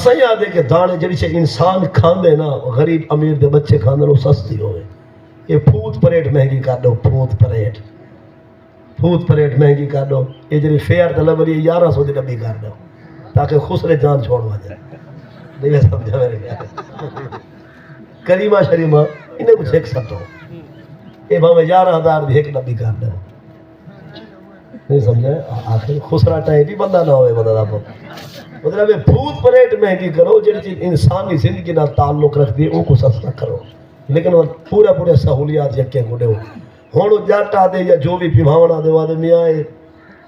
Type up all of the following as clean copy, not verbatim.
اساں یاد ہے کہ دانے جڑی سے انسان کھاندے نا غریب امیر دے بچے کھاندے وہ سستی ہوئے. یہ پھوت پریٹ مہنگی کر دو. پھوت پریٹ مہنگی کر دو. یہ جڑی فیئر تے لبری 1100 دی ڈبی کر دو تاکہ خسرے جان چھوڑ وجے. نہیں سمجھا میرے خیال کریمہ شریمہ انہیں کچھ ایک سکتا ہو یہ بھاوے 11,000 بھی ایک ڈبی کر دو. نہیں سمجھا آخر خسرا ٹائم بھی بندہ نہ ہوئے بندہ دا مطلب پھوت پریٹ مہنگی کرو جڑی چیز انسانی زندگی نہ تعلق رکھ دی ان کو سستا کرو لیکن پورے سہولیات یکے گھڑے ہو. ہوں جاٹا دے یا جو بھی پیماونا دے وادے میاں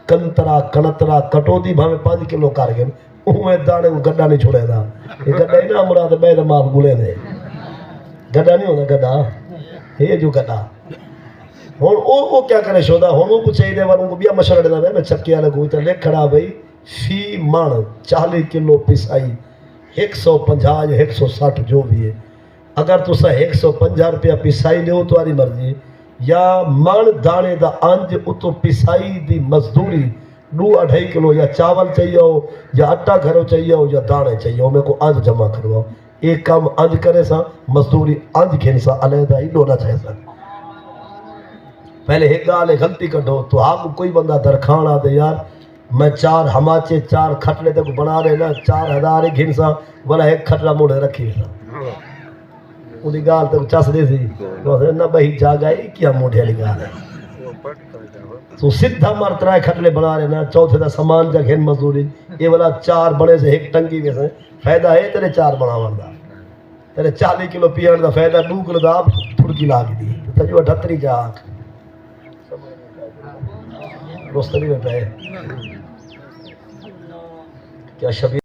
کنترا کنترا کٹو دی بھاوے 5 کلو کر گئے اوہ دانے کو گڈا نہیں چھوڑے دا. یہ گڈا ہی نہ مراد بے دماغ گلے دے گڈا نہیں ہوتا گڈا یہ جو گڈا ہوں وہ کیا کرے شودا ہوں وہ چاہیے دے والوں کو بھی مشورہ دینا میں چکی والا کوئی تو لکھ کھڑا بھائی فی من 40 کلو پسائی 150 یا 160 جو بھی ہے. اگر تسا 150 روپیہ پسائی لو تو آری مرضی یا من دانے دا انج اتو پسائی دی مزدوری 2-2.5 کلو یا چاول چاہیے ہو یا آٹا گھروں چاہیے ہو یا دانے چاہیے ہو میں کو انج جمع کرواؤ. ایک کام انج کرے سا مزدوری انج کھین سا علیحدہ ہی ڈونا چاہے سا. پہلے ایک گالے غلطی کٹو تو آپ کوئی بندہ درخان آ دے یار میں 4 ہماچے 4 کھٹلے تک بنا رہے نا 4,000 ہی گھن سا بلا ایک کھٹلا موڑے رکھی سا انہی گال تک چس دے سی نہ بہی جاگا ہی کیا موڑے علی گال ہے تو سدھا مرترہ کھٹلے بنا رہے نا چوتھے دا سامان جا گھن مزدوری یہ والا 4 بڑے سے ایک ٹنگی میں سے فائدہ ہے تیرے 4 بناوان دا تیرے 40 کلو پیان دا فائدہ 2 کلو دا آپ تھوڑکی لاغ دی تجھو 78 جاک روستری میں پہ کیا شبیر